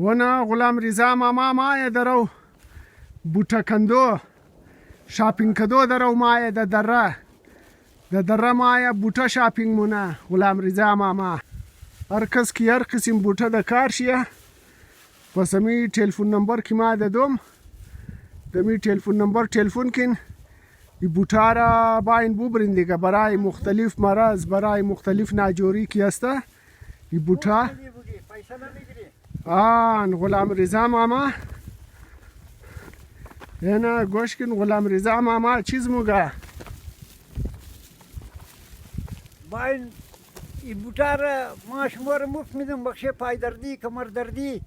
وانا غلام رضا ماما مایه درو بوټه کندو شاپینگ کدو درو مایه د دره مایه بوټه شاپینگ مونه غلام رضا ماما هر کس کی هر قسم بوټه د کار شیه پس امی تلفون نمبر کی ما دادم دمی تلفون نمبر تلفون کن ای بوټه را باین ببرین دیگه برای مختلف مرض برای مختلف ناجوری کی هسته ای بوټه آن غلام رضا ماما اینا گوش کن غلام رضا ماما چیز موگه باین ای بوټه را ما شما را مفت میدم بخشه پای دردی کمر دردی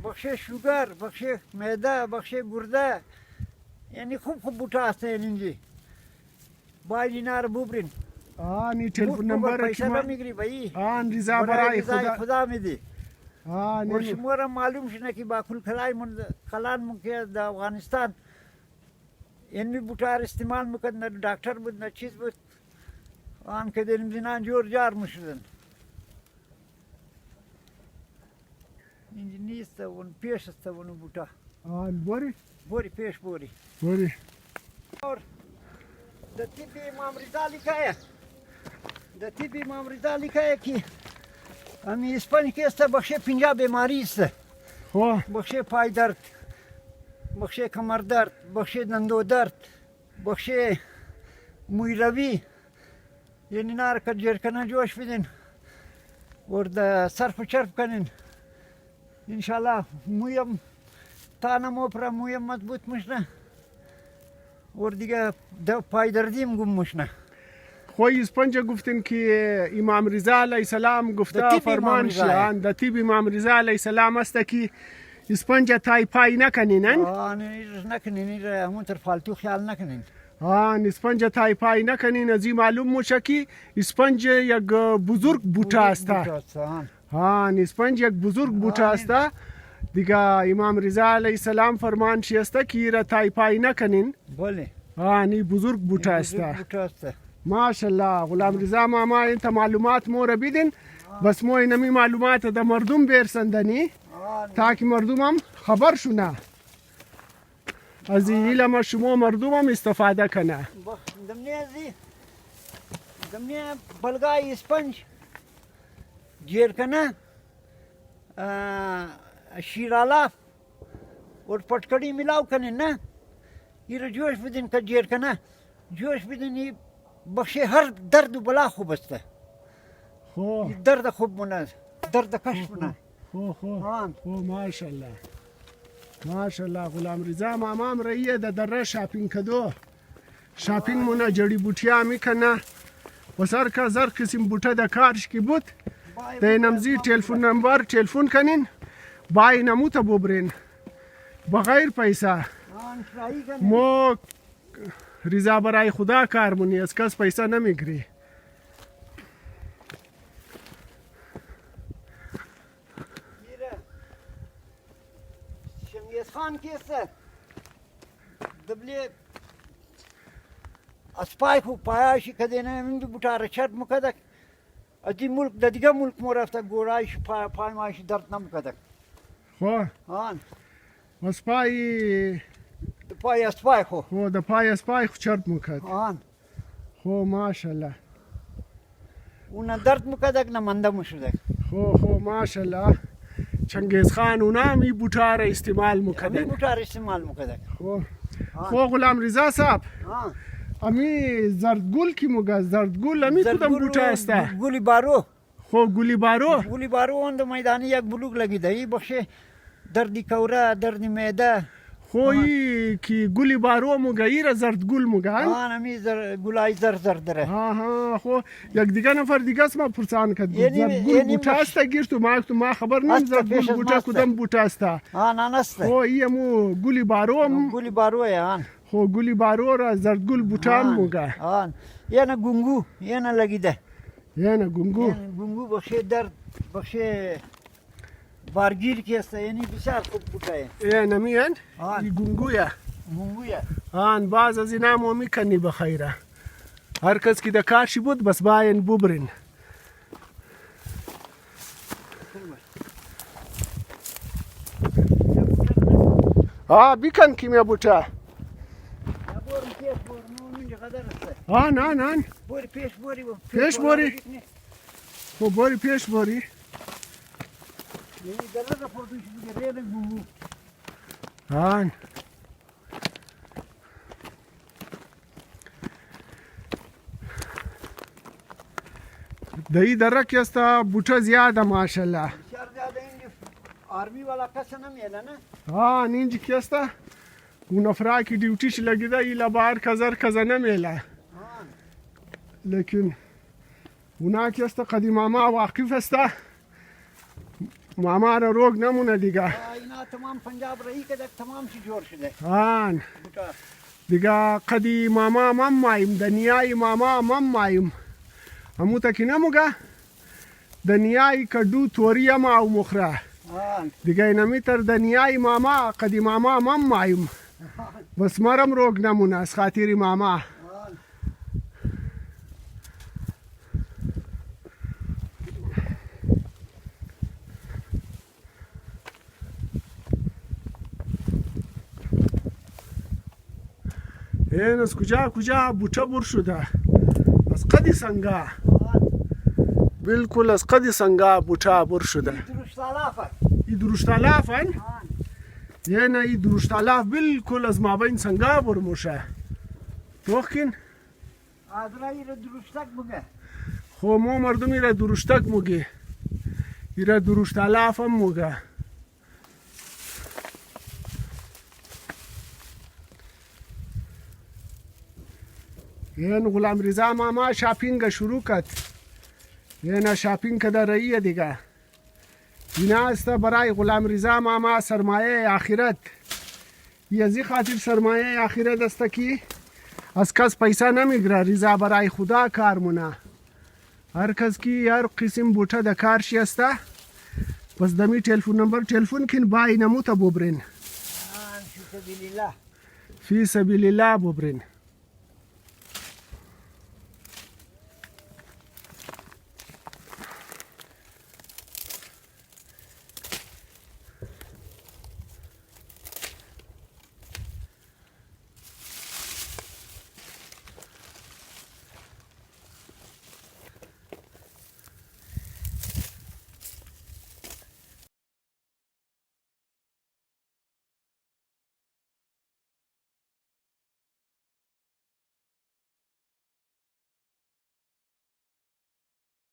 بخشه شوگر بخشه معده بخشه گرده یعنی خوب بوټه هست اینجی باید اینا را ببرین آن تلفون نمبر پیسه را میگیری بایی آن رضا برای خدا میدی آن اور شما را معلوم شنه که با کل کلان من که در افغانستان اینمی بوټه را استعمال میکرد نه دکتر بود نه چیز بود آن که دلیم زنان جور جار میشدن اینجا نیست اون پیش است اون بوټه آن بوری پیش بوری اور د طب امام رضا لیکه د طب امام رضا لیکه که امی اسپانی که است بخشه 50 بیماری است خو بخشه پای درد بخشه کمر درد بخشه دندو درد بخشه موی روی یعنی نار که جرکنه جوش بدین ورد صرف و چرف کنین انشالله مویم تانم اپرا مویم مضبوط مشنه اور دیگه پای دردیم گم مشنه خوی اسپنجا گفتن که امام رضا علیه السلام گفته فرمان شیعان د طب امام رضا علیه السلام است که اسپنجا تای پای نکنین آن نکنین همون تر فالتو خیال نکنین آن اسپنجا تای پای نکنین از این معلوم موشه که اسپنج یک بزرگ بوټه است آن اسپنج یک بزرگ بوټه است دیگه امام رضا علیه السلام فرمان شی است که را تای پای نکنین بله آن بزرگ بوټه است ماشاءالله غلام رضا ماما انت معلومات مو را بیدین بس مو اینمی معلومات د مردم برسندنی تاکه مردم هم خبر شونه از این علم شما مردم هم استفاده کنه دمنی بلگای اسپنج جیر کنه شیرالاف اور پٹکڑی ملاو کنه نه یہ جوش بدین که جیر کنه جوش بدین بخشه هر درد و بلا خوب است درد خوب منه درد کش منه خو ماشاءالله ماشاءالله غلام رضا مامام رایه د دره شاپینگ کدو شاپینگ مونه جڑی بوټیا میکنه وسر که زر قسم بوټه د کارش کی بود د نمزی تلفون نمبر تلفون کنین بای نمو تا ببرین بغیر پیسه مو رضا برای خدا کار مونی از کس پیسه نمیگیری شمیز خان کیسته دبلی اسپای خو پایاشی کدینه من بوټاره چرت مکدک ادی ملک د دیگه ملک مو رفته گورایش پای ماشی درد نمکدک خو آن اسپای پای اسپای خو د پای اسپای خو چرت مکد آن خو ماشاءالله اون درد مکدک نه منده مشدک خو ماشاءالله چنگیز خان اونم ای بوټه را استعمال مکدن بوټاره استعمال مکدک خو غلام رضا صاحب امی زردگل کی موگه زردگل امی کدام بوټه است گلی بارو خو گلی بارو اون د میدانی یک بلوک لگیده ای بخشه دردی کوره درد معده خو ای کی گلی بارو موگه ای را زردگل موگه آن امی گلای زرد داره خو یک دیگه نفر دیگه است ما پرسان کرد زردگل بوټه است گیرت ما خبر نیم زردگل بوټه کدام بوټه است آن است خو ای مو گلی بارو آن خو گلی بارو را زردگل بوټان موگه آن یعنی گونگو یعنی لگیده یعنی گونگو بخشه درد بخشه بارگیر کی است یعنی بسیار خوب بوټه یعنی میان ای گونگویا آن باز از اینا مو میکنی بخیره هر کس که د کارشی بود بس باین ببرین بیکن کیمیا بوتا برم پیش برم من قدر است نان بوری پیش بوری پیش بوری خب باری پیش باری دره را پردوش بگه ریل بو آن دایی دره که است بوتا زیاده ماشالله بسیار زیاده اینجا آرمی والا کس نمیله نه اینجا که است اون افراد که ډیوټیش لګیده ایله بهر کزر نمیله لیکن اونا که است قدی ماما واقف است ماما را روگ نمونه دیگه اینا تمام پنجاب رایی که تمام چی جور شده دیگه قدی ماما مم مایم دنیای ماما مم مایم همو تا که نموگه دنیای کدو توری ما او مخره دیگه اینمی تر دنیای ماما قدی ماما مم مایم بس مرم روگ نمونه از خاطر ماما این از کجا بوچه بر شده از قدی سنگا بالکل از قدی سنگا بوچه بر شده ای درشت آلاف یعنی ای درشت آلاف بالکل از مابین سنگا بر موشه توخکن آدرایی را درشتک بگه خو مو مردمی را درشتک موگه ای را درشت آلاف هم موگه این غلام رضا ماما شاپینگ شروع کرد این شاپینگ کده راییه دیگه اینا است برای غلام رضا ماما سرمایه آخرت یزی خاطر سرمایه آخرت است که از کس پیسه نمیگره رضا برای خدا کار مونه هر کس کی هر قسم بوته د کار شی است پس دمی تلفن نمبر تلفن کن بای نمو تا ببرین فی سبیل الله فی سبیل الله ببرین